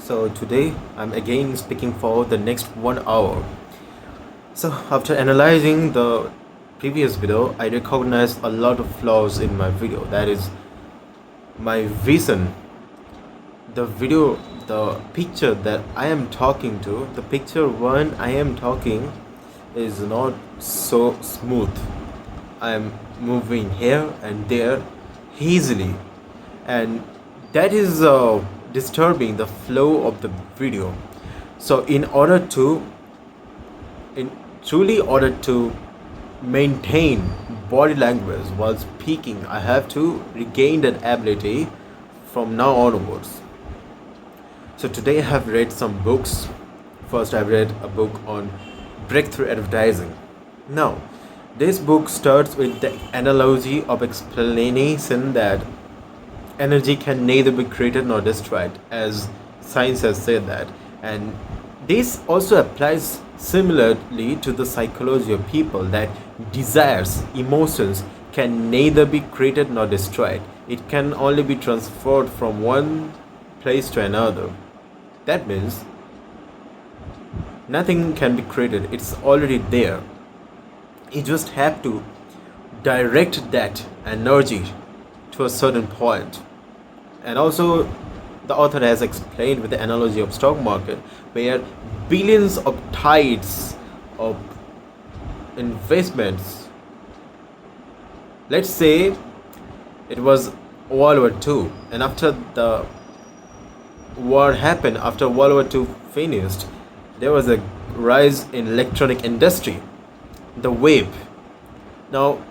So today I'm again speaking for the next 1 hour. So after analyzing the previous video, I recognized a lot of flaws in my video. That is my vision, the picture that I am talking to, the picture when I am talking is not so smooth. I am moving here and there easily, and that is disturbing the flow of the video. So in truly order to maintain body language while speaking, I have to regain that ability from now onwards. So today I have read some books. First, I've read a book on breakthrough advertising. Now, this book starts with the analogy of explanation that energy can neither be created nor destroyed, as science has said that. And this also applies similarly to the psychology of people, that desires, emotions can neither be created nor destroyed. It can only be transferred from one place to another. That means nothing can be created, it's already there. You just have to direct that energy to a certain point. And also, the author has explained with the analogy of stock market, where billions of tides of investments, let's say it was World War II, and after the war happened, after World War II finished, there was a rise in electronic industry, the wave. Now,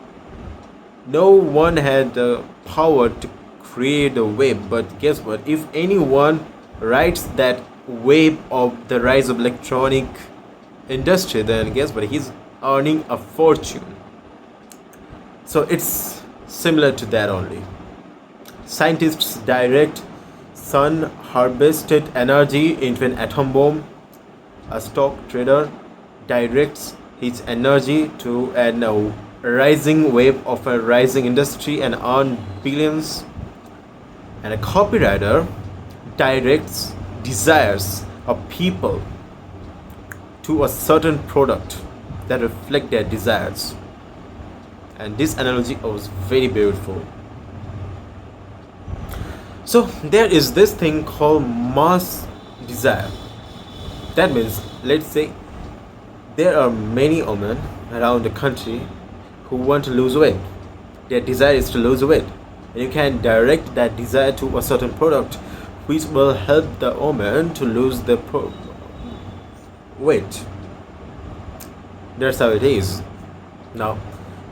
no one had the power to create a wave, but guess what? If anyone writes that wave of the rise of electronic industry, then guess what? He's earning a fortune. So it's similar to that only. Scientists direct sun harvested energy into an atom bomb. A stock trader directs his energy to a rising wave of a rising industry and earn billions. And a copywriter directs desires of people to a certain product that reflect their desires. And this analogy was very beautiful. So there is this thing called mass desire. That means, let's say there are many women around the country who want to lose weight. Their desire is to lose weight. And you can direct that desire to a certain product which will help the woman to lose the weight. That's how it is. Now,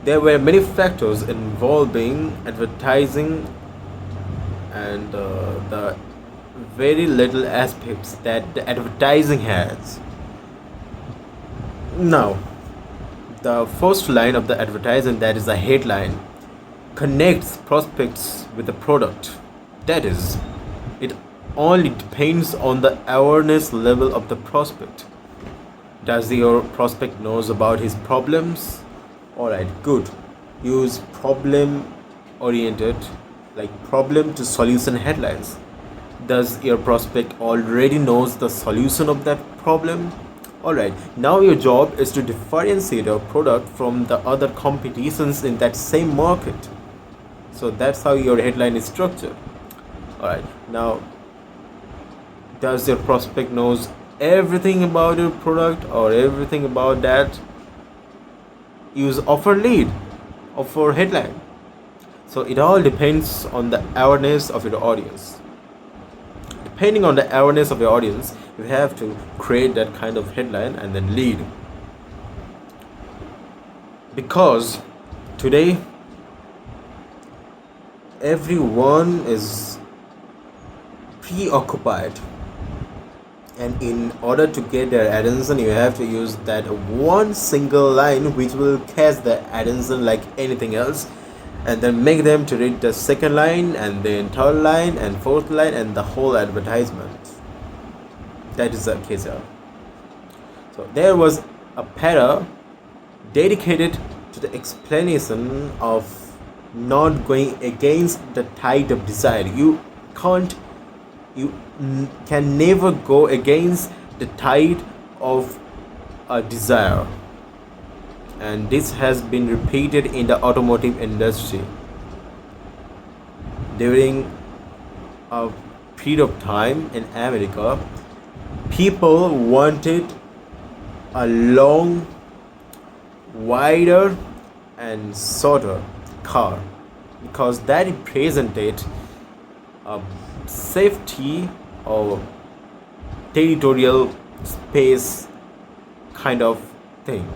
there were many factors involving advertising and the very little aspects that the advertising has. Now, the first line of the advertising, that is the headline, connects prospects with the product. That is, it only depends on the awareness level of the prospect. Does your prospect knows about his problems? Alright, good. Use problem oriented, like problem to solution headlines. Does your prospect already knows the solution of that problem? Alright, now your job is to differentiate your product from the other competitions in that same market. So that's how your headline is structured. Alright, now does your prospect knows everything about your product or everything about that? Use offer lead, offer headline. So it all depends on the awareness of your audience. Depending on the awareness of your audience, you have to create that kind of headline and then lead. Because today everyone is preoccupied, and in order to get their attention, you have to use that one single line which will catch the attention like anything else, and then make them to read the second line and then third line and fourth line and the whole advertisement. That is the case here. So there was a para dedicated to the explanation of not going against the tide of desire. You can't You can never go against the tide of a desire, and this has been repeated in the automotive industry. During a period of time in America, people wanted a long, wider, and shorter car because that represented a safety or territorial space kind of thing,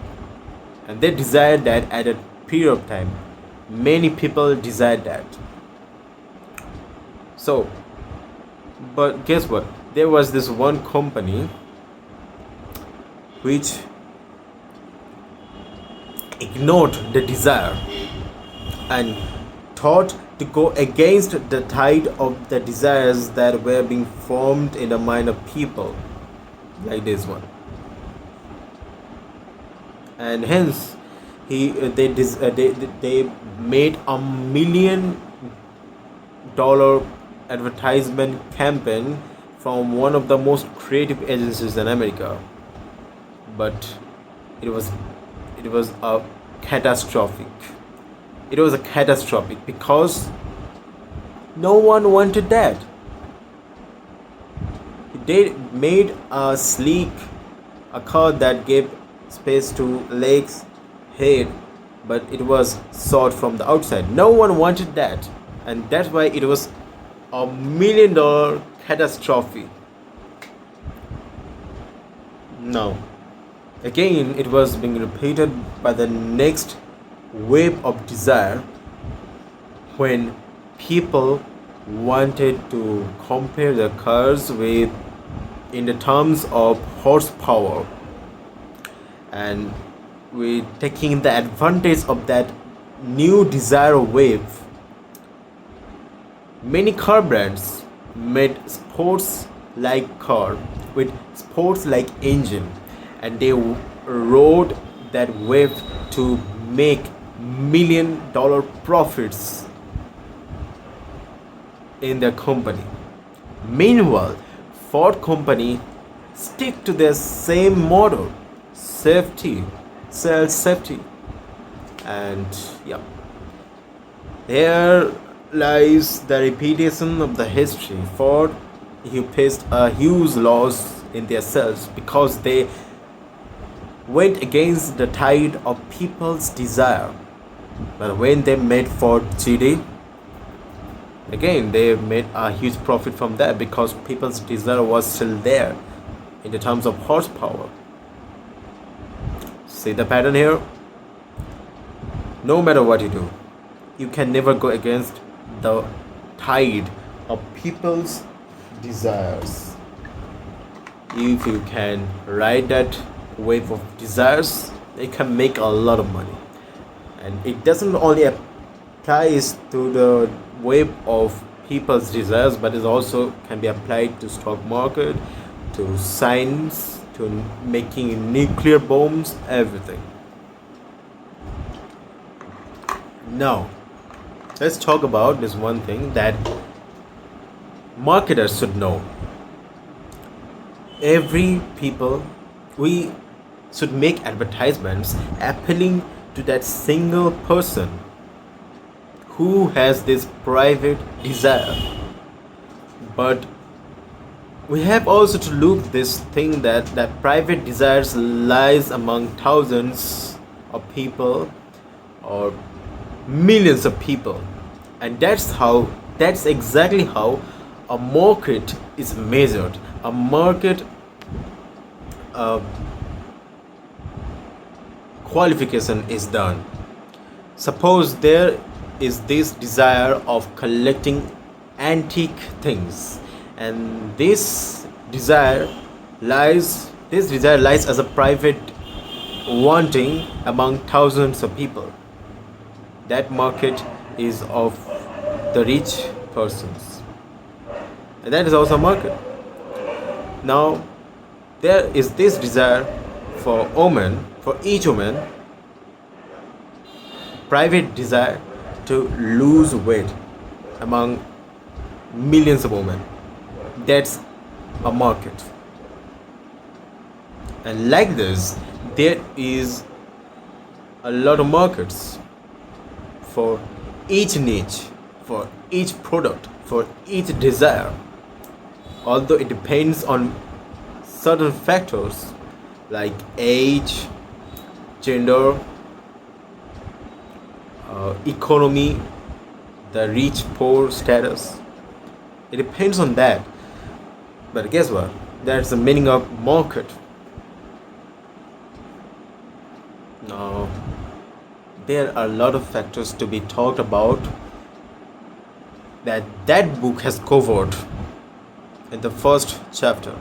and they desired that at a period of time. Many people desired that. So, but guess what? There was this one company which ignored the desire and thought to go against the tide of the desires that were being formed in the mind of people, like this one. And hence, they made $1 million advertisement campaign from one of the most creative agencies in America, but it was it was a catastrophic. It was a catastrophic because no one wanted that. They made a sleek, a car that gave space to legs, head, but it was short from the outside. No one wanted that, and that's why it was $1 million catastrophe. Now, again, it was being repeated by the next wave of desire when people wanted to compare the cars with in the terms of horsepower, and we taking the advantage of that new desire wave. Many car brands made sports like car with sports like engine, and they rode that wave to make $1 million profits in their company. Meanwhile, Ford company stick to their same model, safety, sells safety, and yeah, here lies the repetition of the history. Ford, he faced a huge loss in their sales because they went against the tide of people's desire. But when they made Ford GD, again they made a huge profit from that because people's desire was still there in the terms of horsepower. See the pattern here? No matter what you do, you can never go against the tide of people's desires. If you can ride that wave of desires, you can make a lot of money. And it doesn't only apply to the wave of people's desires, but it also can be applied to stock market, to science, to making nuclear bombs, everything. Now, let's talk about this one thing that marketers should know. Every people, we should make advertisements appealing to that single person who has this private desire. But we have also to look this thing that private desires lies among thousands of people or millions of people, and that's exactly how a market is measured. A market qualification is done. Suppose there is this desire of collecting antique things, and this desire lies as a private wanting among thousands of people. That market is of the rich persons, and that is also a market. Now there is this desire for each woman, private desire to lose weight among millions of women. That's a market. And like this, there is a lot of markets for each niche, for each product, for each desire. Although it depends on certain factors like age, gender, economy, the rich poor status. It depends on that. But guess what? That's the meaning of market. Now, there are a lot of factors to be talked about that book has covered in the first chapter,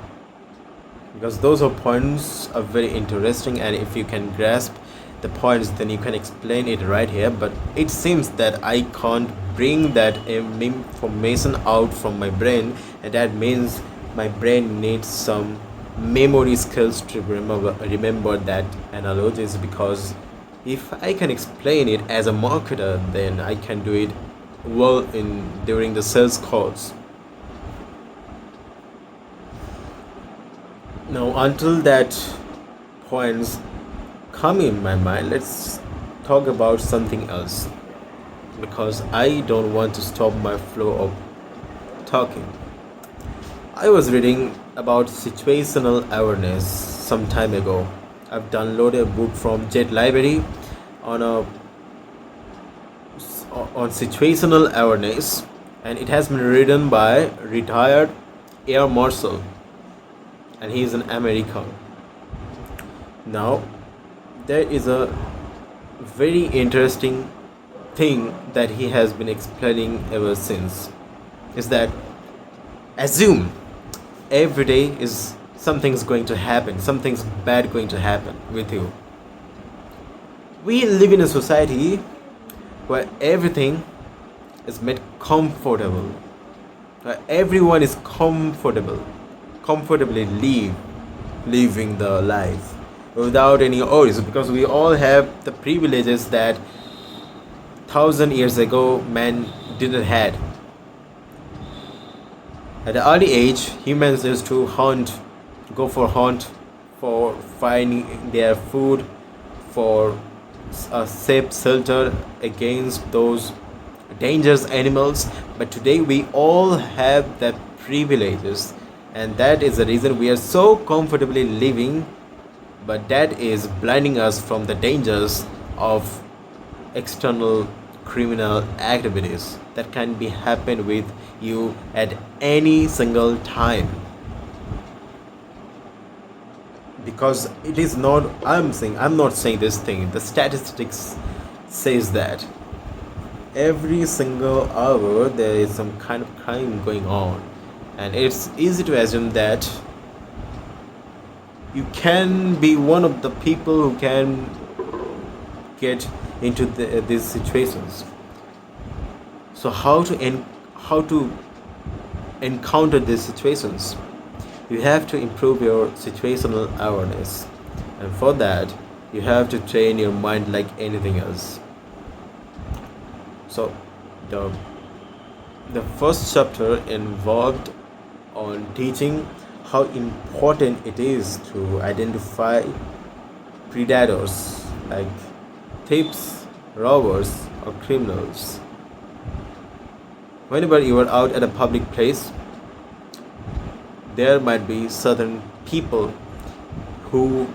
because those are points are very interesting, and if you can grasp the points then you can explain it right here. But it seems that I can't bring that information out from my brain, and that means my brain needs some memory skills to remember that analogies, because if I can explain it as a marketer, then I can do it well in during the sales calls. Now, until that points come in my mind, let's talk about something else, because I don't want to stop my flow of talking. I was reading about situational awareness some time ago. I've downloaded a book from Jet Library on a on situational awareness, and it has been written by retired Air Marshal, and he is an American. Now, there is a very interesting thing that he has been explaining ever since, is that assume every day is something's going to happen, something's bad going to happen with you. We live in a society where everything is made comfortable, where everyone is comfortably living the life without any worries, because we all have the privileges that 1,000 years ago man didn't had. At an early age, humans used to go for hunt, for finding their food, for a safe shelter against those dangerous animals. But today we all have the privileges, and that is the reason we are so comfortably living. But that is blinding us from the dangers of external criminal activities that can be happen with you at any single time. Because it is not, I'm not saying this thing, the statistics says that every single hour there is some kind of crime going on, and it's easy to assume that you can be one of the people who can get into these situations. So how to encounter these situations? You have to improve your situational awareness, and for that you have to train your mind like anything else. So the the first chapter involved on teaching how important it is to identify predators like thieves, robbers, or criminals. Whenever you are out at a public place, there might be certain people who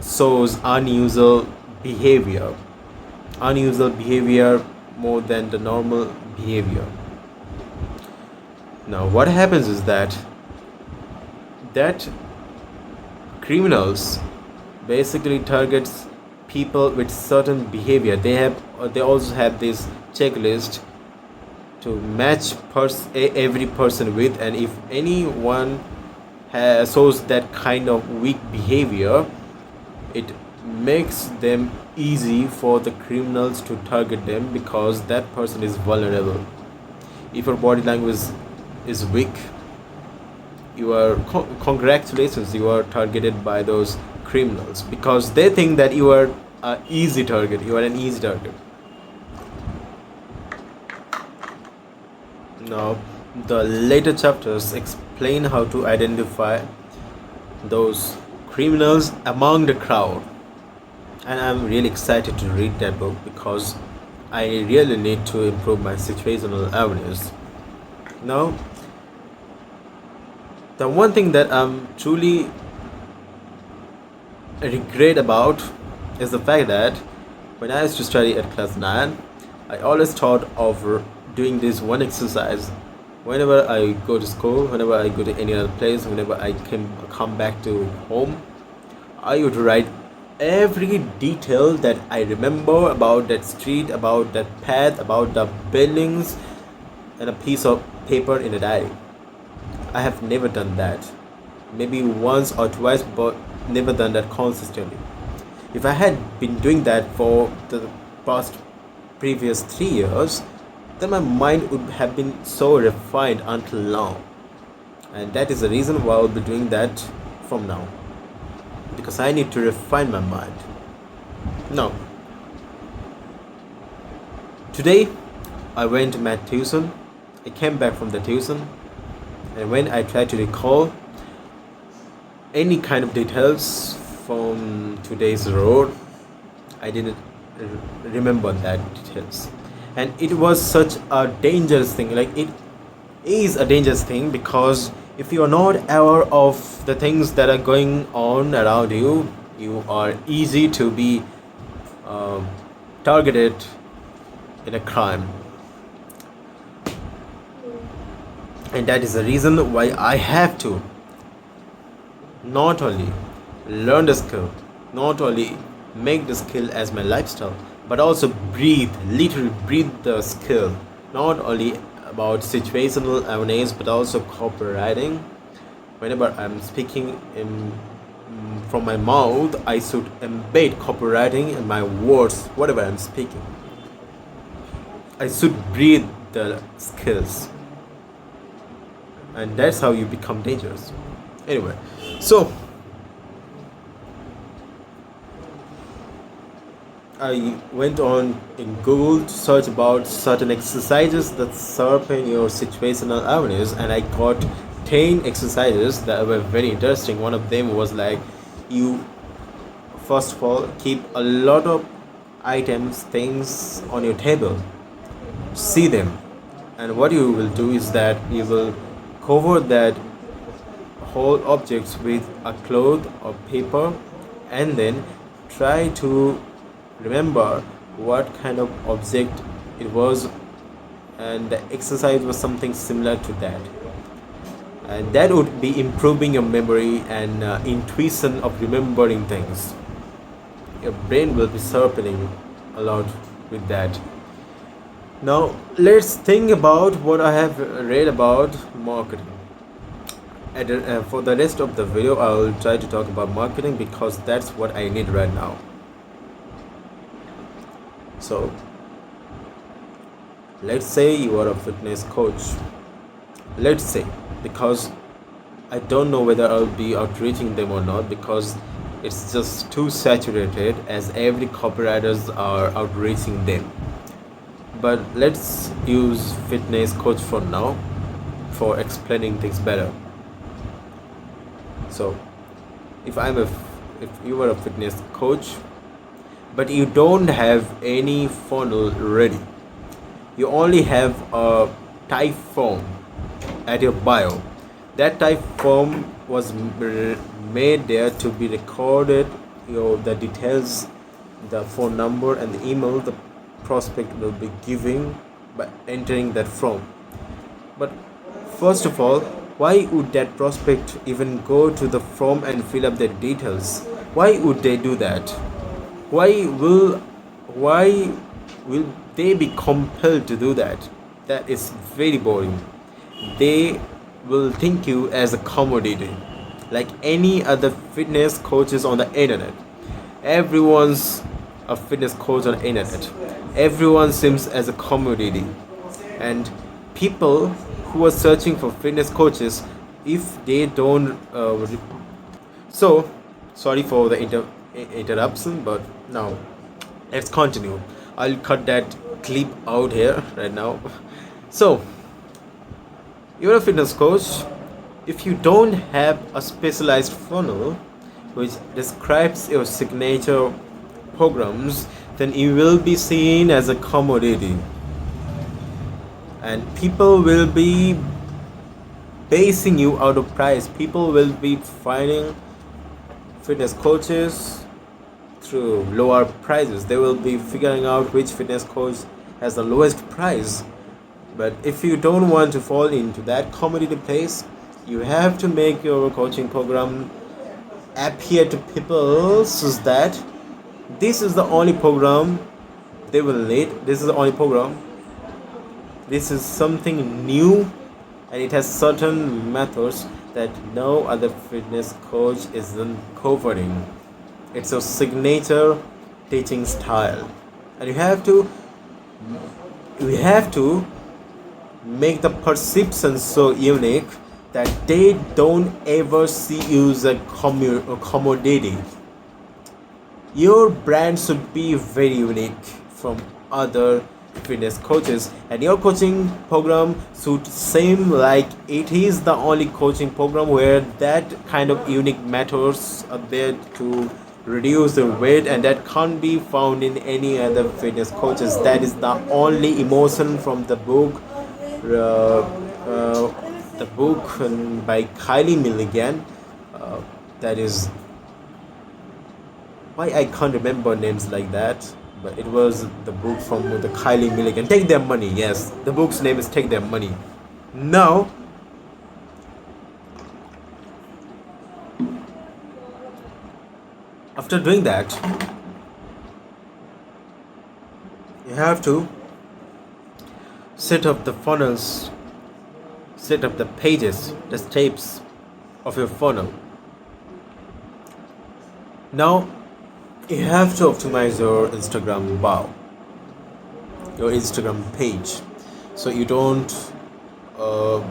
shows unusual behavior more than the normal behavior. Now, what happens is that criminals basically targets people with certain behavior. They also have this checklist to match every person with, and if anyone shows that kind of weak behavior, it makes them easy for the criminals to target them, because that person is vulnerable. If your body language is weak, you are congratulations, you are targeted by those criminals, because they think that you are an easy target. Now, The later chapters explain how to identify those criminals among the crowd, and I'm really excited to read that book because I really need to improve my situational awareness. Now, the one thing that I'm truly regret about is the fact that when I used to study at class 9, I always thought of doing this one exercise whenever I go to school, whenever I go to any other place, whenever I come back to home. I would write every detail that I remember about that street, about that path, about the buildings, and a piece of paper in a diary. I have never done that. Maybe once or twice, but never done that consistently. If I had been doing that for the past previous 3 years, then my mind would have been so refined until now. And that is the reason why I'll be doing that from now. Because I need to refine my mind. Now, today I went to math tuition. I came back from the tuition, and when I tried to recall any kind of details from today's road, I didn't remember that details. And it was such a dangerous thing. Like, it is a dangerous thing because if you are not aware of the things that are going on around you, you are easy to be um, targeted in a crime. And that is the reason why I have to not only learn the skill, not only make the skill as my lifestyle, but also breathe, literally breathe the skill, not only about situational awareness but also copywriting. Whenever I'm speaking from my mouth, I should embed copywriting in my words, whatever I'm speaking. I should breathe the skills, and that's how you become dangerous. Anyway, so I went on in Google to search about certain exercises that sharpen your situational awareness, and I got 10 exercises that were very interesting. One of them was like, you first of all keep a lot of items, things on your table, see them, and what you will do is that you will cover that whole objects with a cloth or paper, and then try to remember what kind of object it was, and the exercise was something similar to that, and that would be improving your memory and intuition of remembering things. Your brain will be sharpening a lot with that. Now let's think about what I have read about marketing. For the rest of the video, I'll try to talk about marketing because that's what I need right now. So, let's say you are a fitness coach. Let's say, because I don't know whether I'll be outreaching them or not because it's just too saturated as every copywriters are outreaching them. But let's use fitness coach for now for explaining things better. So, if if you are a fitness coach, but you don't have any funnel ready, you only have a type form at your bio. That type form was made there to be recorded, the details, the phone number and the email the prospect will be giving by entering that form. But first of all, why would that prospect even go to the form and fill up their details? Why would they do that? Why will they be compelled to do that? That is very boring. They will think you as a commodity, like any other fitness coaches on the internet. Everyone's a fitness coach on the internet. Everyone seems as a commodity, and people who are searching for fitness coaches, if they don't so sorry for the interruption, but now let's continue. I'll cut that clip out here right now. So You're a fitness coach. If you don't have a specialized funnel which describes your signature programs, then you will be seen as a commodity, and people will be basing you out of price. People will be finding fitness coaches through lower prices. They will be figuring out which fitness coach has the lowest price. But if you don't want to fall into that commodity place, you have to make your coaching program appear to people so that this is the only program they will need. This is the only program. This is something new, and it has certain methods that no other fitness coach isn't covering. It's a signature teaching style, and you have to make the perception so unique that they don't ever see you as a commodity. Your brand should be very unique from other fitness coaches, and your coaching program should seem like it is the only coaching program where that kind of unique methods are there to reduce the weight, and that can't be found in any other fitness coaches. That is the only emotion from uh, the book by Kylie Milligan. Uh, that is why I can't remember names like that, but it was the book from the Kylie Milligan. Take Their Money. Yes, the book's name is Take Their Money. Now, after doing that, you have to set up the funnels, set up the pages, the steps of your funnel. Now, you have to optimize your Instagram bio, your Instagram page, so you don't uh,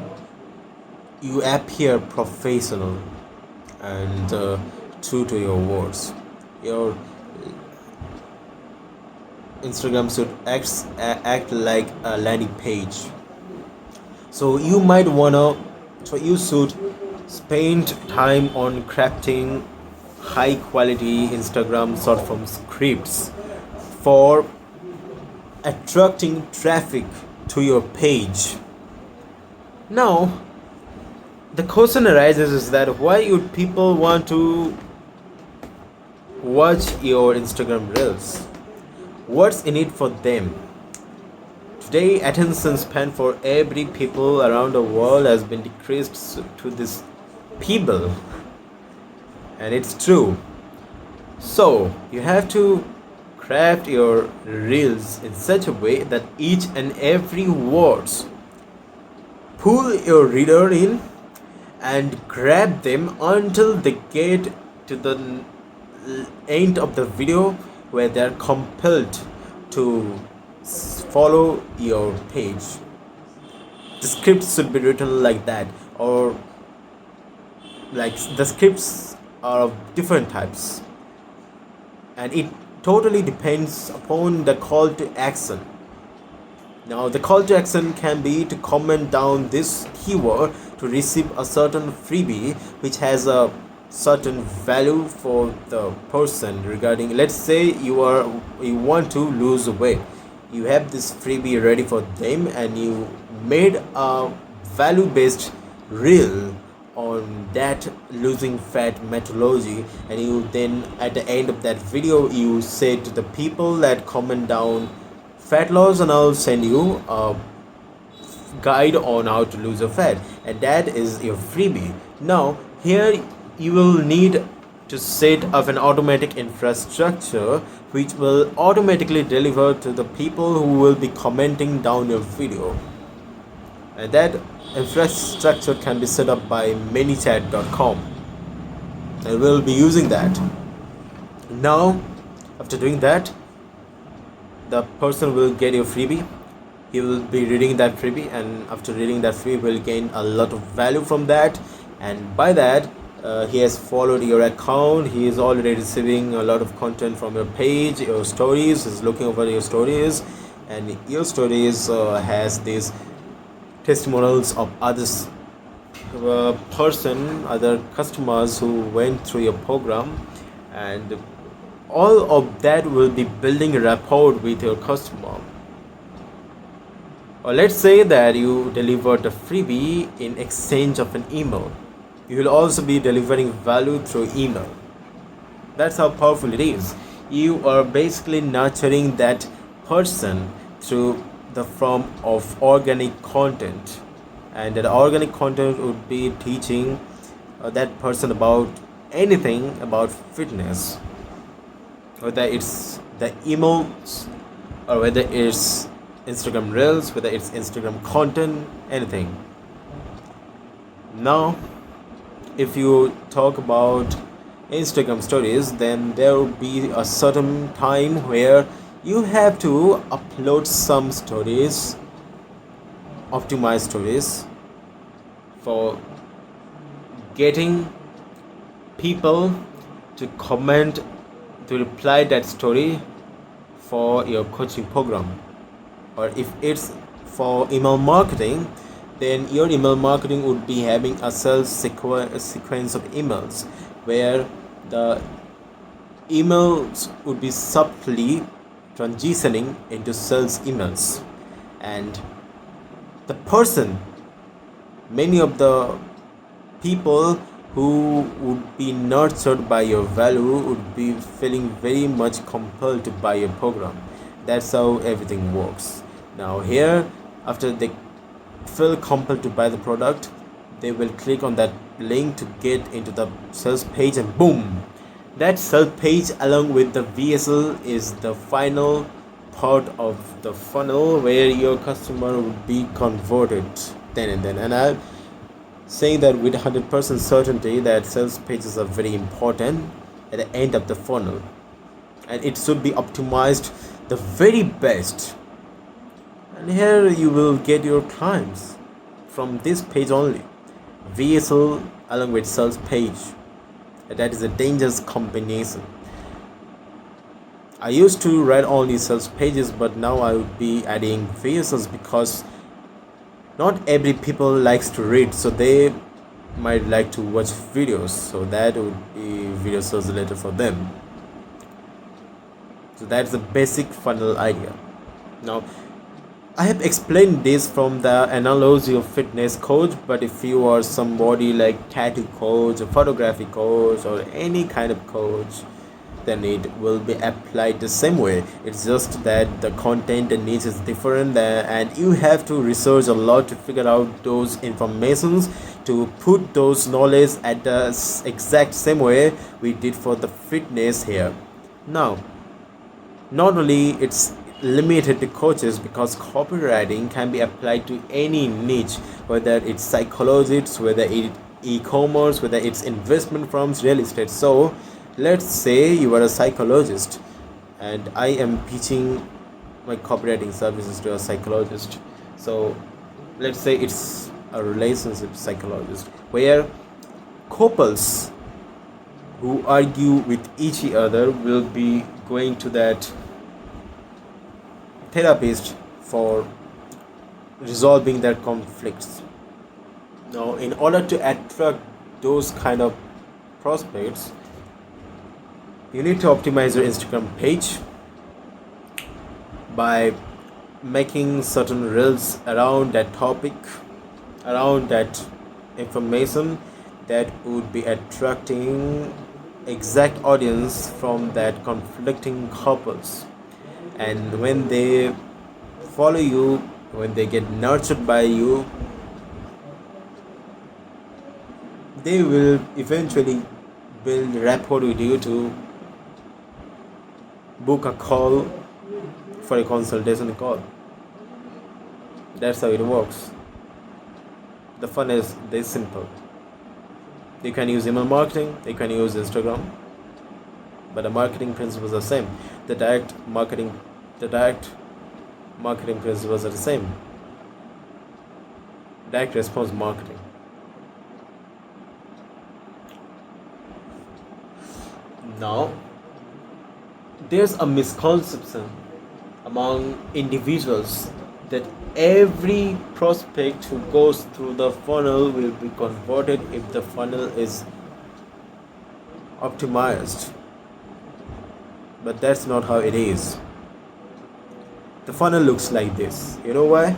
you appear professional and true to your words. Your Instagram should act like a landing page. So you should spend time on crafting high quality Instagram short form scripts for attracting traffic to your page. Now, the question arises is that why would people want to watch your Instagram reels? What's in it for them? Today, attention span for every people around the world has been decreased to this people, and it's true. So you have to craft your reels in such a way that each and every words pull your reader in and grab them until they get to the end of the video, where they are compelled to follow your page. The scripts should be written like that, or like the scripts are of different types, and it totally depends upon the call to action. Now, the call to action can be to comment down this keyword to receive a certain freebie which has a certain value for the person. Regarding, let's say you want to lose weight, you have this freebie ready for them, and you made a value based reel on that losing fat methodology, and you then at the end of that video you say to the people that comment down fat loss, and I'll send you a guide on how to lose your fat, and that is your freebie. Now, here you will need to set up an automatic infrastructure which will automatically deliver to the people who will be commenting down your video, and that infrastructure can be set up by manychat.com, and we'll be using that. Now, after doing that, the person will get your freebie. He will be reading that freebie, and after reading that freebie will gain a lot of value from that, and by that he has followed your account. He is already receiving a lot of content from your page, your stories. He's looking over your stories, and your stories has this testimonials of others, other customers who went through your program, and all of that will be building a rapport with your customer. Or let's say that you delivered a freebie in exchange of an email. You will also be delivering value through email. That's how powerful it is. You are basically nurturing that person through the form of organic content, and that organic content would be teaching that person about anything about fitness, whether it's the emails or whether it's Instagram Reels, whether it's Instagram content, anything. Now, if you talk about Instagram stories, then there will be a certain time where you have to upload some stories, optimized stories, for getting people to comment, to reply that story for your coaching program. Or if it's for email marketing, then your email marketing would be having a sequence of emails where the emails would be subtly transitioning into sales emails, and the person, many of the people who would be nurtured by your value would be feeling very much compelled to buy your program. That's how everything works. Now here, after they feel compelled to buy the product, they will click on that link to get into the sales page, and boom, that sales page along with the VSL is the final part of the funnel where your customer would be converted then and then. And I'm saying that with 100% certainty that sales pages are very important at the end of the funnel, and it should be optimized the very best. And here you will get your clients from this page only, VSL along with sales page. That is a dangerous combination. I used to write only sales pages, but now I would be adding VSLs because not every people likes to read, so they might like to watch videos, so that would be video sales later for them. So that's the basic funnel idea. Now, I have explained this from the analogy of fitness coach, but if you are somebody like tattoo coach or photography coach or any kind of coach, then it will be applied the same way. It's just that the content and niche is different, and you have to research a lot to figure out those informations to put those knowledge at the exact same way we did for the fitness here. Now, not only it's limited to coaches, because copywriting can be applied to any niche, whether it's psychologists, whether it's e-commerce, whether it's investment firms, real estate. So let's say you are a psychologist and I am pitching my copywriting services to a psychologist. So let's say it's a relationship psychologist where couples who argue with each other will be going to that therapist for resolving their conflicts. Now, in order to attract those kind of prospects, you need to optimize your Instagram page by making certain reels around that topic, around that information that would be attracting exact audience from that conflicting couples. And when they follow you, when they get nurtured by you, they will eventually build rapport with you to book a call for a consultation call. That's how it works. The fun is this simple. You can use email marketing, you can use Instagram, but the marketing principles are the same. The direct marketing principles are the same. Direct response marketing. Now, there's a misconception among individuals that every prospect who goes through the funnel will be converted if the funnel is optimized. But that's not how it is. The funnel looks like this. You know why?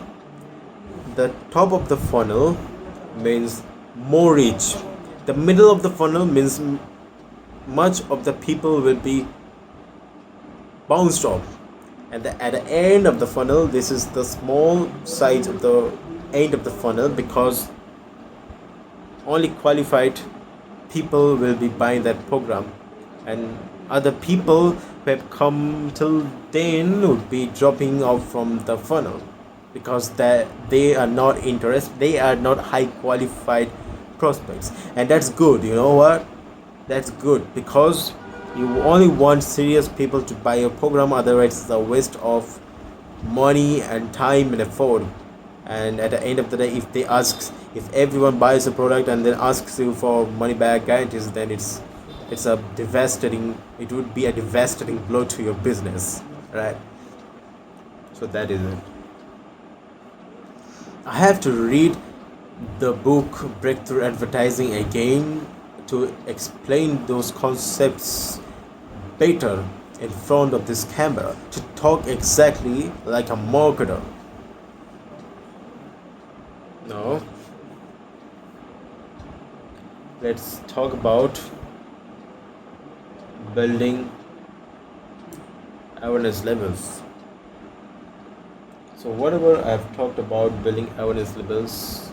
The top of the funnel means more reach. The middle of the funnel means much of the people will be bounced off. And at the end of the funnel, this is the small size of the end of the funnel, because only qualified people will be buying that program, and other people who have come till then would be dropping off from the funnel because they are not interested, they are not high qualified prospects. And that's good. You know what? That's good, because you only want serious people to buy your program, otherwise it's a waste of money and time and effort. And at the end of the day, if everyone buys a product and then asks you for money back guarantees, then it's a devastating it would be a devastating blow to your business, right? So that is it. I have to read the book Breakthrough Advertising again to explain those concepts better in front of this camera, to talk exactly like a marketer. Now, let's talk about building awareness levels. So, whatever I've talked about building awareness levels,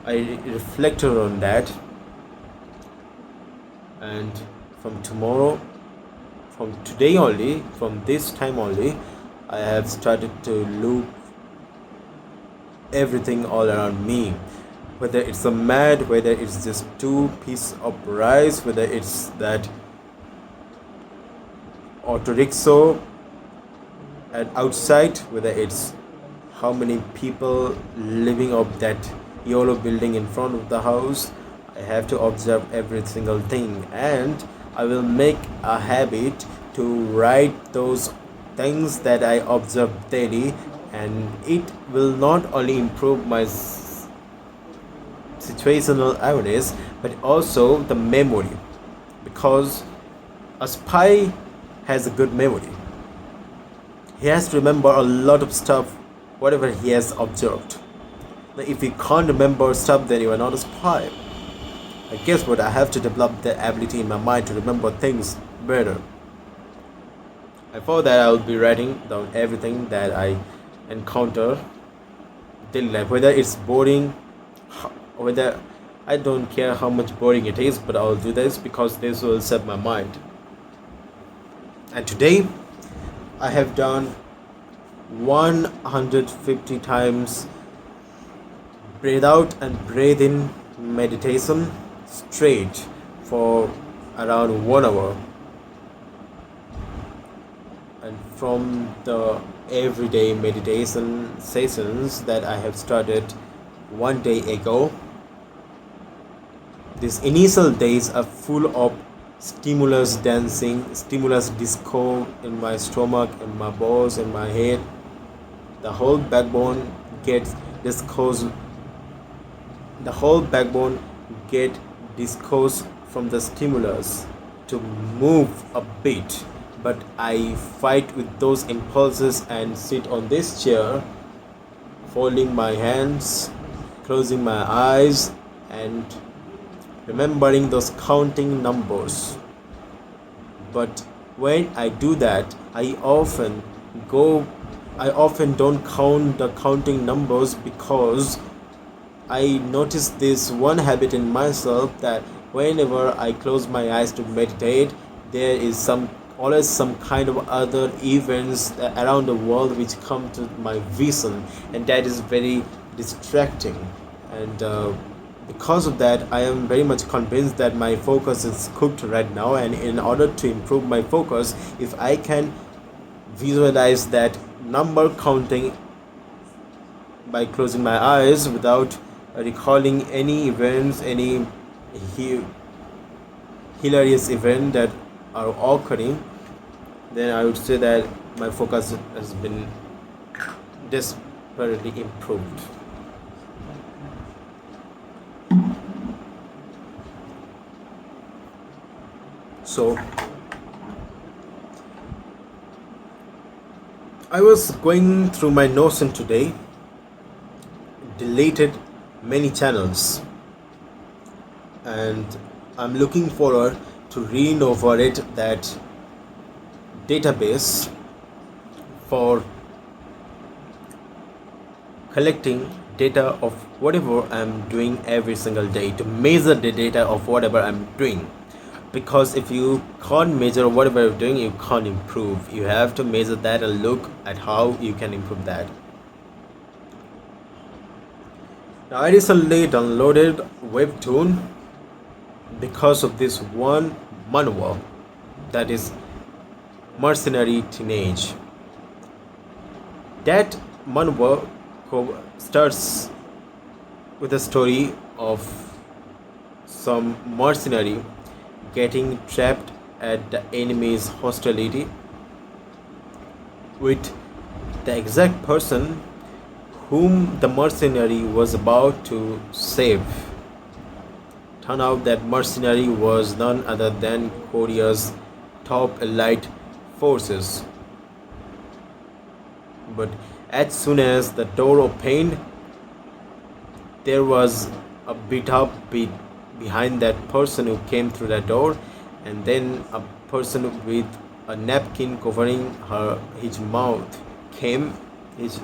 I reflected on that, and from tomorrow, from today only, from this time only, I have started to look everything all around me, whether it's a mat, whether it's just two pieces of rice, whether it's that auto rickshaw and outside, whether it's how many people living up that yellow building in front of the house. I have to observe every single thing, and I will make a habit to write those things that I observe daily, and it will not only improve my situational awareness but also the memory, because a spy has a good memory. He has to remember a lot of stuff, whatever he has observed. Now, if you can't remember stuff, then you are not a spy. And guess what? I have to develop the ability in my mind to remember things better. And for that, I will be writing down everything that I encounter daily life, whether it's boring, whether I don't care how much boring it is, but I'll do this because this will set my mind. And today, I have done 150 times breathe out and breathe in meditation straight for around 1 hour. And from the everyday meditation sessions that I have started 1 day ago, these initial days are full of stimulus dancing, stimulus disco in my stomach, in my balls, in my head. The whole backbone gets discourse. The whole backbone get discourse from the stimulus to move a bit, but I fight with those impulses and sit on this chair, folding my hands, closing my eyes, and remembering those counting numbers. But when I do that, go I often don't count the counting numbers, because I notice this one habit in myself, that whenever I close my eyes to meditate, there is always some kind of other events around the world which come to my vision, and that is very distracting. And because of that, I am very much convinced that my focus is cooked right now. And in order to improve my focus, if I can visualize that number counting by closing my eyes without recalling any events, any hilarious event that are occurring, then I would say that my focus has been desperately improved. So I was going through my Notion today, deleted many channels, and I'm looking forward to reinvigorate that database for collecting data of whatever I'm doing every single day, to measure the data of whatever I'm doing. Because if you can't measure whatever you're doing, you can't improve. You have to measure that and look at how you can improve that. Now, I recently downloaded Webtoon because of this one manhwa, that is Mercenary Teenage. That manhwa starts with a story of some mercenary getting trapped at the enemy's hostility with the exact person whom the mercenary was about to save. Turned out that mercenary was none other than Korea's top elite forces. But as soon as the door opened, there was a beat up beat behind that person who came through that door, and then a person with a napkin covering his mouth came his,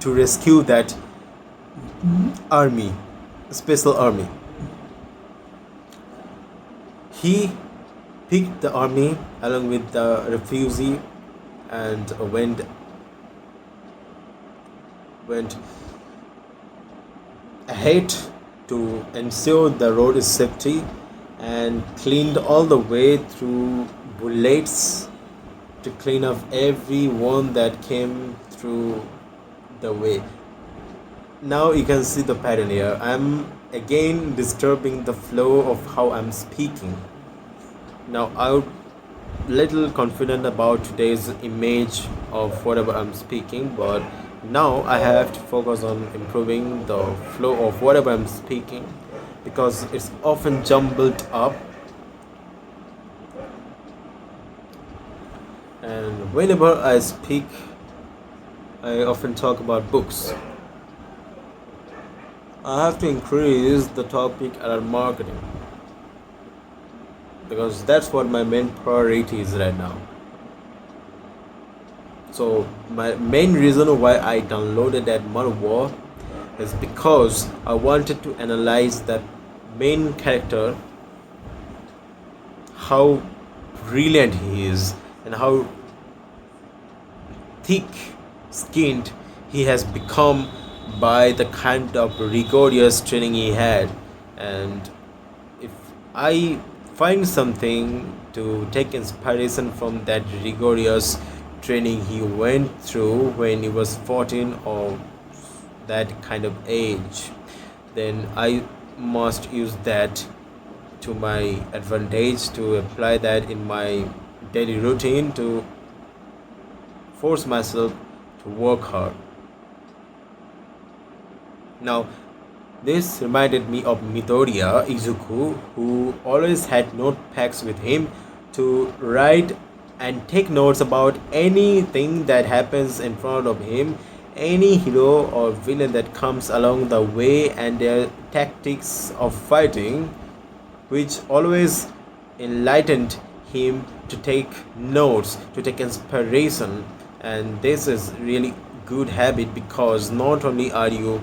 to rescue that army, special army. He picked the army along with the refugee and went ahead to ensure the road is safety, and cleaned all the way through bullets to clean up everyone that came through the way. Now you can see the pattern here. I'm again disturbing the flow of how I'm speaking. Now I'm little confident about today's image of whatever I'm speaking, but now I have to focus on improving the flow of whatever I'm speaking, because it's often jumbled up. And whenever I speak, I often talk about books. I have to increase the topic around marketing, because that's what my main priority is right now. So my main reason why I downloaded that manhwa is because I wanted to analyze that main character, how brilliant he is, and how thick skinned he has become by the kind of rigorous training he had. And if I find something to take inspiration from that rigorous training he went through when he was 14 or that kind of age, then I must use that to my advantage, to apply that in my daily routine, to force myself to work hard. Now, this reminded me of Midoriya Izuku, who always had notepads with him to write and take notes about anything that happens in front of him, any hero or villain that comes along the way, and their tactics of fighting, which always enlightened him to take notes, to take inspiration. And this is really good habit, because not only are you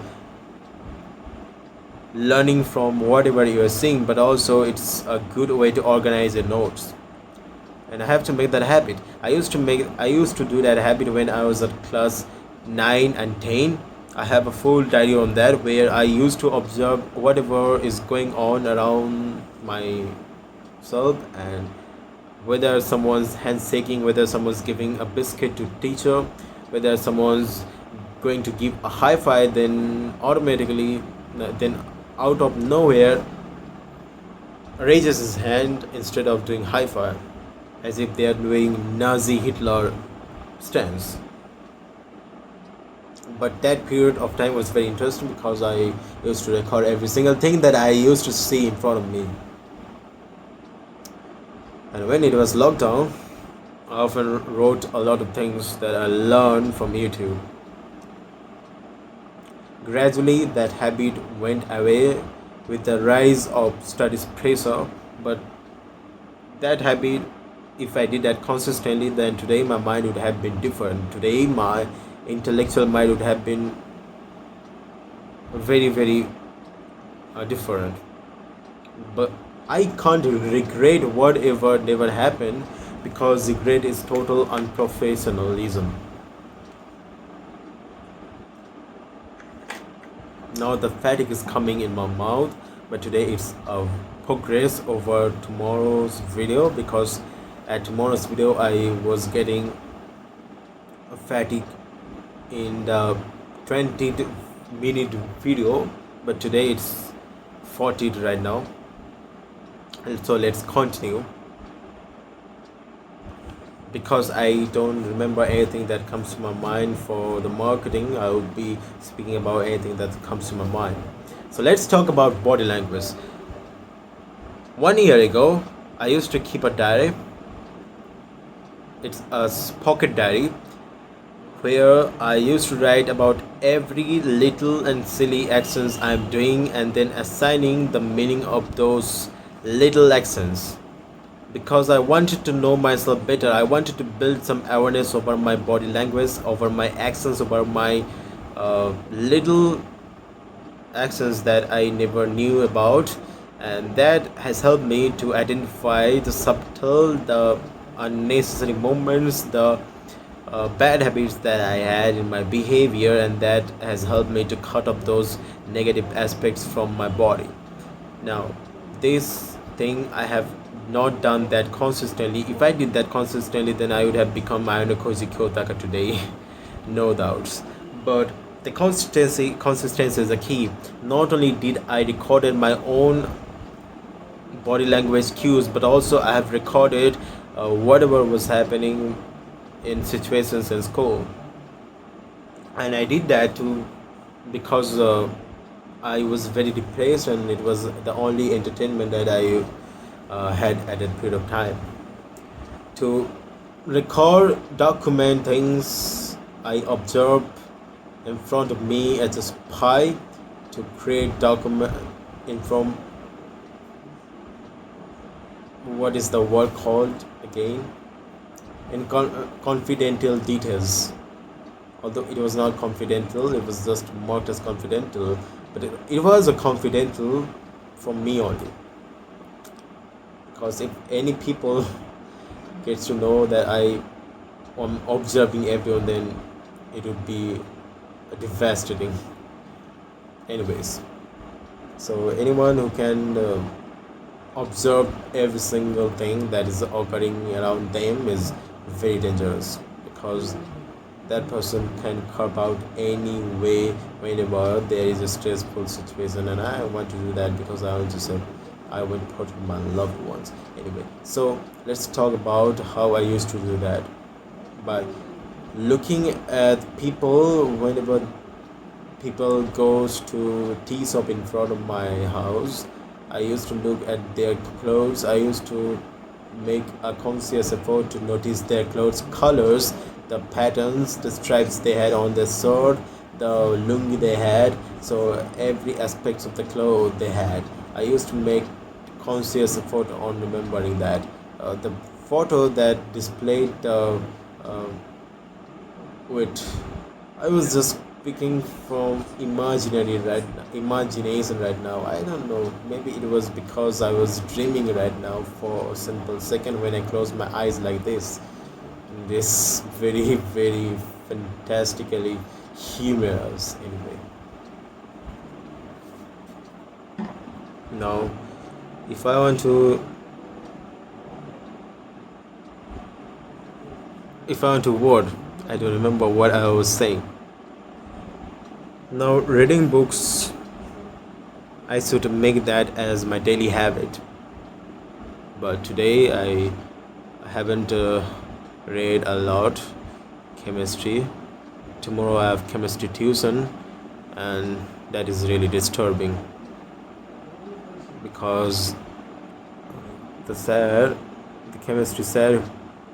learning from whatever you are seeing, but also it's a good way to organize your notes. And I have to make that habit. I used to do that habit when I was at class 9 and 10. I have a full diary on that, where I used to observe whatever is going on around myself, and whether someone's handshaking, whether someone's giving a biscuit to teacher, whether someone's going to give a high five, then automatically, then out of nowhere, raises his hand instead of doing high five, as if they are doing Nazi Hitler stance. But that period of time was very interesting because I used to record every single thing that I used to see in front of me. And when it was lockdown, I often wrote a lot of things that I learned from YouTube. Gradually, that habit went away with the rise of studies pressure, but that habit, if I did that consistently, then today my mind would have been different. Today, my intellectual mind would have been very, very different. But I can't regret whatever never happened because regret is total unprofessionalism. Now the fatigue is coming in my mouth, but today it's a progress over tomorrow's video because at tomorrow's video I was getting a fatigue in the 20-minute video, but today it's 40 right now. And so let's continue because I don't remember anything that comes to my mind for the marketing. I would be speaking about anything that comes to my mind. So let's talk about body language. 1 year ago, I used to keep a diary. It's a pocket diary where I used to write about every little and silly actions I'm doing and then assigning the meaning of those little actions. Because I wanted to know myself better, I wanted to build some awareness over my body language, over my actions, over my little actions that I never knew about, and that has helped me to identify the subtle, the unnecessary moments, the bad habits that I had in my behavior, and that has helped me to cut off those negative aspects from my body. Now, this thing I have not done that consistently. If I did that consistently, then I would have become Ayano Koji Kyotaka today, no doubts. But the consistency is the key. Not only did I recorded my own body language cues, but also I have recorded whatever was happening in situations in school, and I did that too because I was very depressed, and it was the only entertainment that I had at that period of time. To record, document things I observe in front of me as a spy, to create document from what is the word called again, in confidential details. Although it was not confidential, it was just marked as confidential, but it was a confidential for me only. Because if any people gets to know that I am observing everyone, then it would be devastating. Anyways, so anyone who can observe every single thing that is occurring around them is very dangerous, because that person can carve out any way whenever there is a stressful situation, and I want to do that because I want to say I want to protect my loved ones. Anyway, so let's talk about how I used to do that. By looking at people, whenever people goes to tea shop in front of my house, I used to look at their clothes. I used to make a conscious effort to notice their clothes colors, the patterns, the stripes they had on their shirt, the lungi they had, so every aspect of the clothes they had. I used to make conscious effort on remembering that. The photo that displayed uh, with, I was just speaking from imagination right now. I don't know, maybe it was because I was dreaming right now for a simple second when I closed my eyes like this. This very, very fantastically humorous. Anyway, now if I want to word, I don't remember what I was saying. Now, reading books, I should make that as my daily habit. But today I haven't read a lot chemistry tomorrow I have chemistry tuition, and that is really disturbing because the sir, the chemistry sir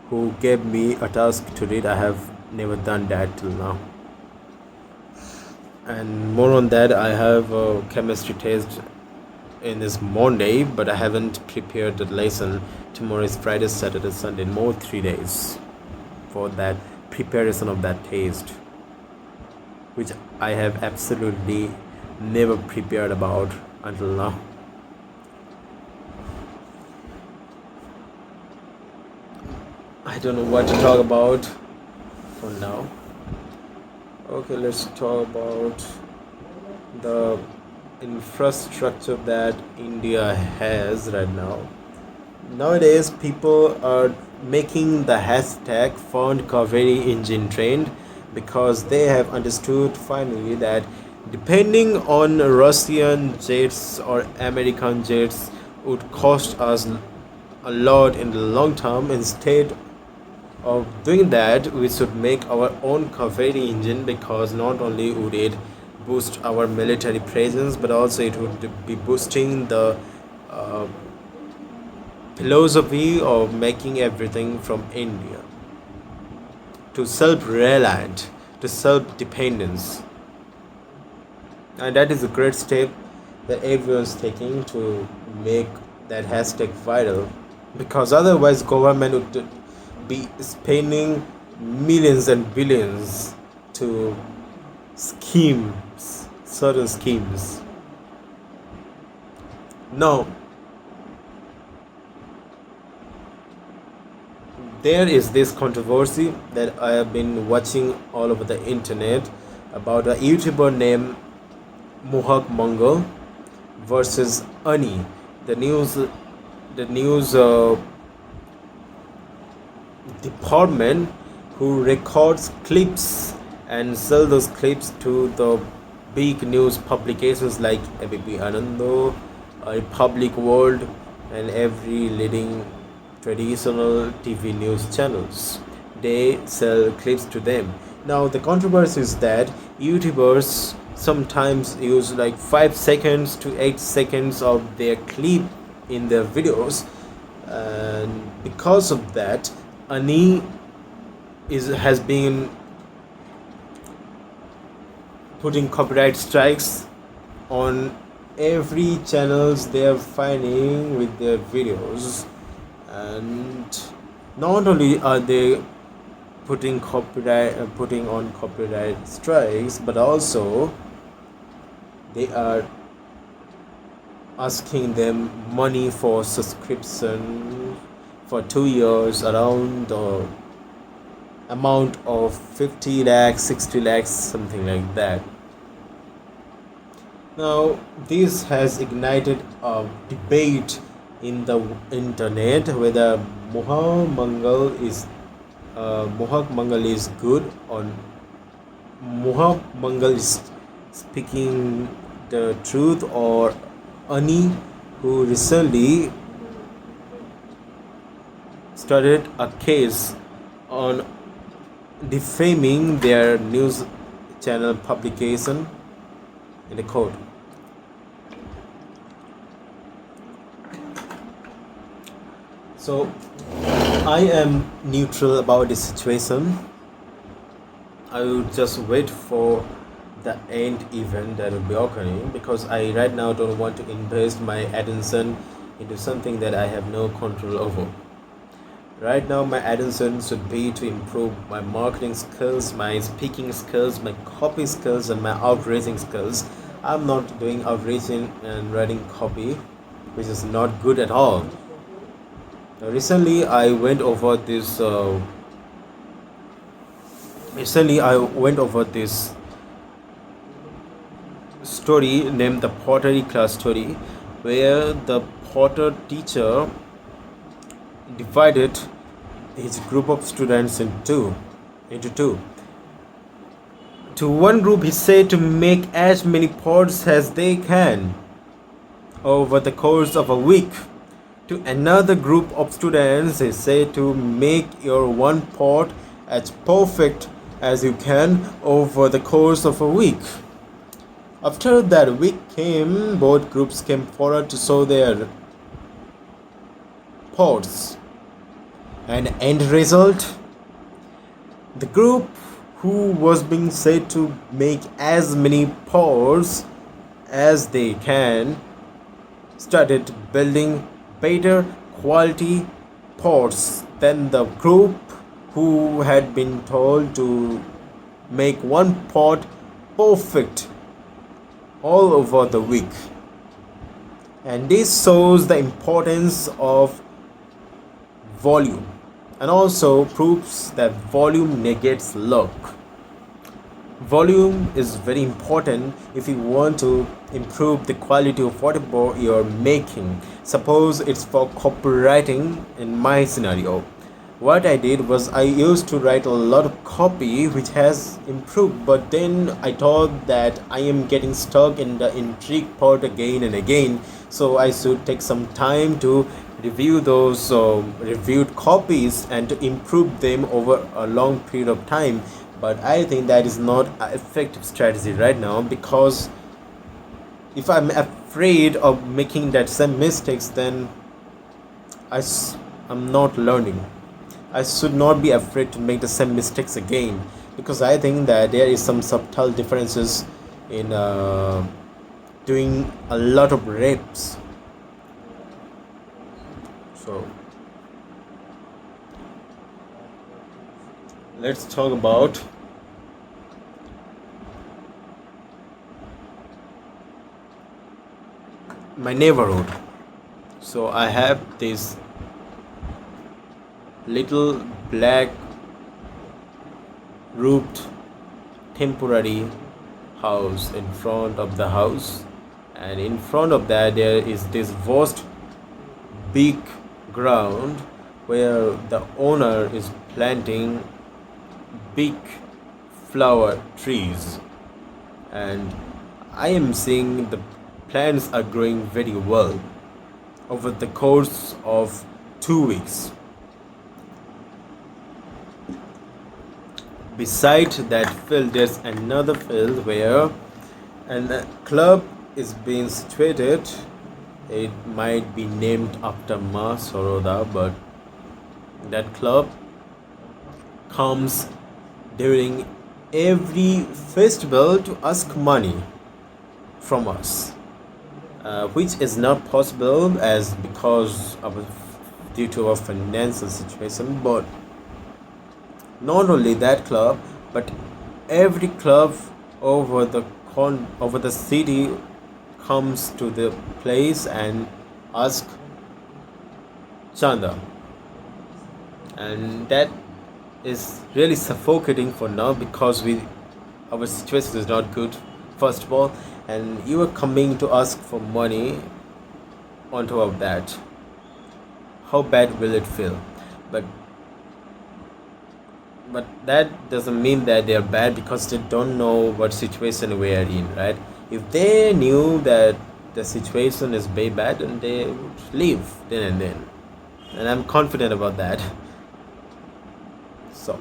who gave me a task to read, I have never done that till now. And more on that, I have a chemistry test in this Monday, but I haven't prepared the lesson. Tomorrow is Friday, Saturday, Sunday, more 3 days for that preparation of that test, which I have absolutely never prepared about until now. I don't know what to talk about for now. Okay, let's talk about the infrastructure that India has right now. Nowadays, people are making the hashtag Found Kaveri engine trend because they have understood finally that depending on Russian jets or American jets would cost us a lot in the long term. Instead of doing that, we should make our own Kaveri engine because not only would it boost our military presence, but also it would be boosting the uh, philosophy of making everything from India to self-reliant, to self-dependence, and that is a great step that everyone's taking to make that hashtag viral, because otherwise government would be spending millions and billions to schemes, certain schemes. Now, there is this controversy that I have been watching all over the internet about a YouTuber named Mohak Mangal versus Ani, the news department who records clips and sell those clips to the big news publications like ABP Anando, Republic World, and every leading traditional TV news channels. They sell clips to them. Now the controversy is that YouTubers sometimes use like 5 seconds to 8 seconds of their clip in their videos, and because of that, Ani has been putting copyright strikes on every channels they are finding with their videos. And not only are they putting on copyright strikes, but also they are asking them money for subscription for 2 years around the amount of 50 lakhs, 60 lakhs, something like that. Now, this has ignited a debate in the internet whether Mohak Mangal is good, or Mohak Mangal is speaking the truth, or Ani, who recently started a case on defaming their news channel publication in the court. So I am neutral about this situation. I will just wait for the end event that will be occurring, because I right now don't want to invest my attention into something that I have no control over. Right now, my attention should be to improve my marketing skills, my speaking skills, my copy skills, and my outreaching skills. I'm not doing outreaching and writing copy, which is not good at all. Recently, I went over this. Recently, I went over this story named the pottery class story, where the potter teacher divided his group of students into two. To one group, he said to make as many pots as they can over the course of a week. To another group of students, he said to make your one pot as perfect as you can over the course of a week. After that week came, both groups came forward to sow their pods. And end result, the group who was being said to make as many pods as they can started building better quality pods than the group who had been told to make one pod perfect all over the week. And this shows the importance of volume and also proves that volume negates luck. Volume is very important if you want to improve the quality of whatever you're making. Suppose it's for copywriting. In my scenario, what I did was I used to write a lot of copy which has improved, but then I thought that I am getting stuck in the intrigue part again and again, so I should take some time to review those reviewed copies and to improve them over a long period of time. But I think that is not an effective strategy right now, because if I'm afraid of making that same mistakes, then I'm not learning. I should not be afraid to make the same mistakes again, because I think that there is some subtle differences in doing a lot of reps. So let's talk about my neighborhood. So I have this little black roofed temporary house in front of the house, and in front of that there is this vast big ground where the owner is planting big flower trees, and I am seeing the plants are growing very well over the course of 2 weeks. Beside that field, there's another field where a club is being situated. It might be named after Ma Soroda, but that club comes during every festival to ask money from us, which is not possible as because of due to our financial situation. But not only that club, but every club over over the city comes to the place and ask chanda, and that is really suffocating for now, because we our situation is not good, first of all, and you are coming to ask for money on top of that. How bad will it feel? but but that doesn't mean that they're bad, because they don't know what situation we are in, right? If they knew that the situation is very bad, then they would leave then and then, and I'm confident about that. So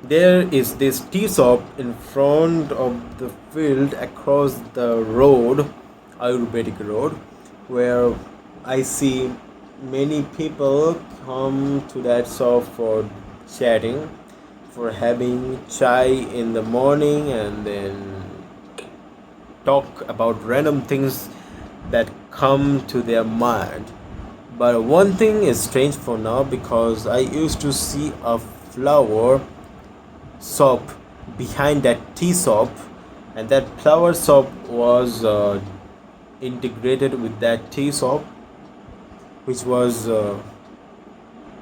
there is this tea shop in front of the field across the road, Ayurvedic road, where I see many people come to that shop for chatting, for having chai in the morning, and then talk about random things that come to their mind. But one thing is strange for now, because I used to see a flower shop behind that tea shop, and that flower shop was integrated with that tea shop, which was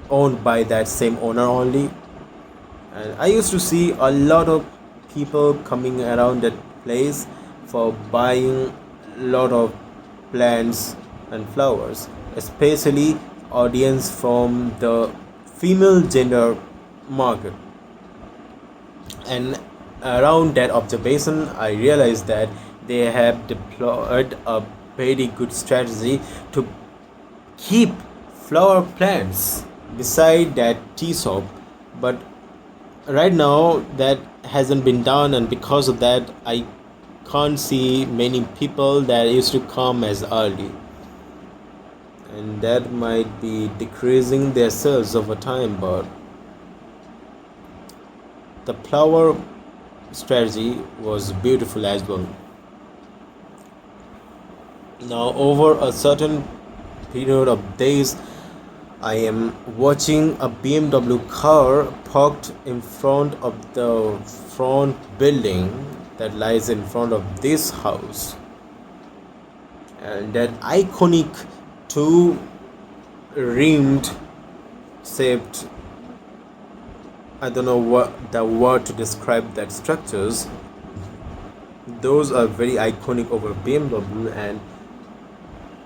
owned by that same owner only. And I used to see a lot of people coming around that place for buying a lot of plants and flowers, especially audience from the female gender market. And around that observation, I realized that they have deployed a very good strategy to keep flower plants beside that tea shop. But right now that hasn't been done, and because of that I can't see many people that used to come as early, and that might be decreasing their sales over time. But the flower strategy was beautiful as well. Now over a certain period of days, I am watching a BMW car parked in front of the front building that lies in front of this house. And that iconic two rimmed shaped, I don't know what the word to describe that structures. Those are very iconic over BMW, and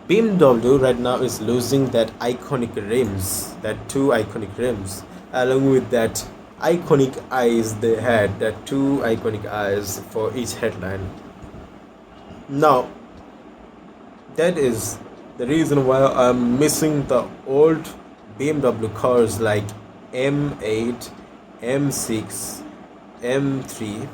BMW right now is losing that iconic rims, that two iconic rims, along with that iconic eyes they had, that two iconic eyes for each headline. Now, that is the reason why I'm missing the old BMW cars like M8, M6, M3,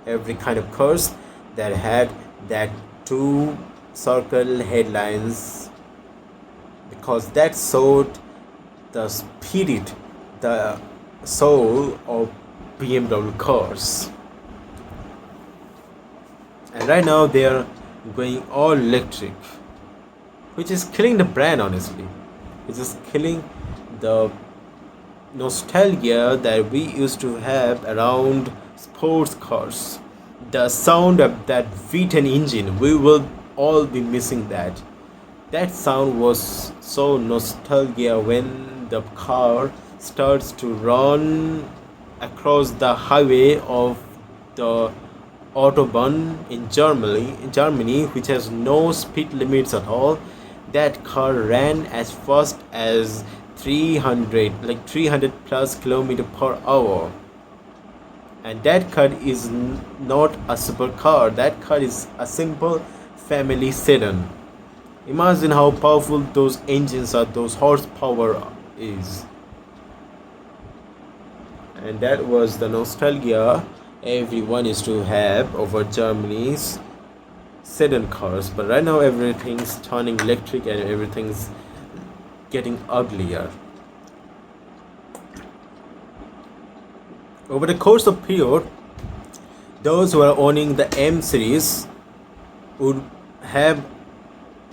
every kind of cars that had that two circle headlines, because that showed the spirit, the soul of BMW cars. And right now they are going all electric, which is killing the brand honestly. It's just killing the nostalgia that we used to have around sports cars. The sound of that V10 engine, we will all be missing that. That sound was so nostalgia when the car starts to run across the highway of the Autobahn in Germany, which has no speed limits at all. That car ran as fast as 300, like 300 plus kilometer per hour. And that car is not a supercar. That car is a simple family sedan. Imagine how powerful those engines are, those horsepower is. And that was the nostalgia everyone used to have over Germany's sedan cars. But right now everything's turning electric and everything's getting uglier. Over the course of period, those who are owning the M series would have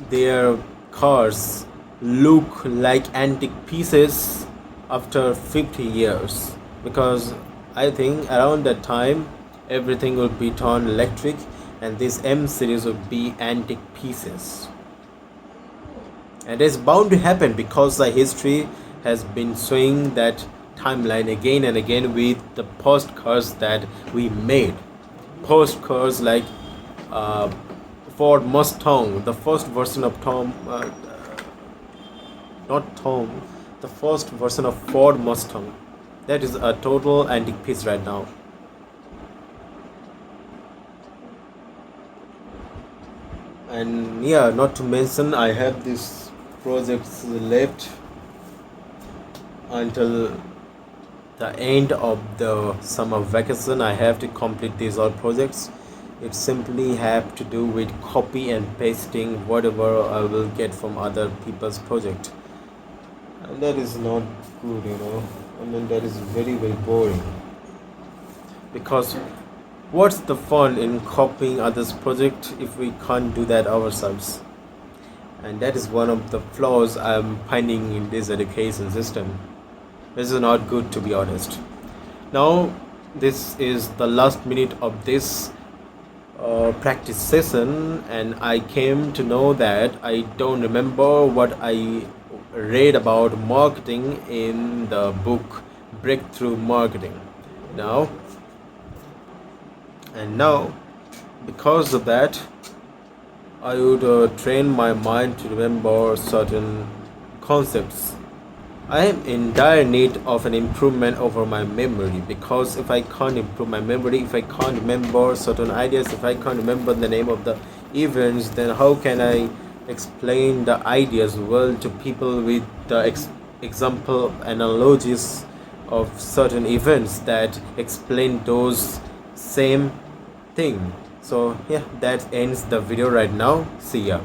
their cars look like antique pieces after 50 years, because I think around that time everything will be turned electric and this M series will be antique pieces. And it's bound to happen because the history has been showing that timeline again and again with the postcards that we made. Postcards like uh, Ford Mustang, the first version of not Tom, the first version of Ford Mustang. That is a total antique piece right now. And yeah, not to mention, I have these projects left until the end of the summer vacation. I have to complete these all projects. It simply have to do with copy and pasting whatever I will get from other people's project, and that is not good. I mean, that is very very boring, because what's the fun in copying others project if we can't do that ourselves? And that is one of the flaws I'm finding in this education system. This is not good, to be honest. Now, this is the last minute of this practice session, and I came to know that I don't remember what I read about marketing in the book Breakthrough Marketing. Now, now, because of that, I would train my mind to remember certain concepts. I am in dire need of an improvement over my memory, because if I can't improve my memory, if I can't remember certain ideas, if I can't remember the name of the events, then how can I explain the ideas well to people with the example analogies of certain events that explain those same thing. So yeah, that ends the video right now. See ya.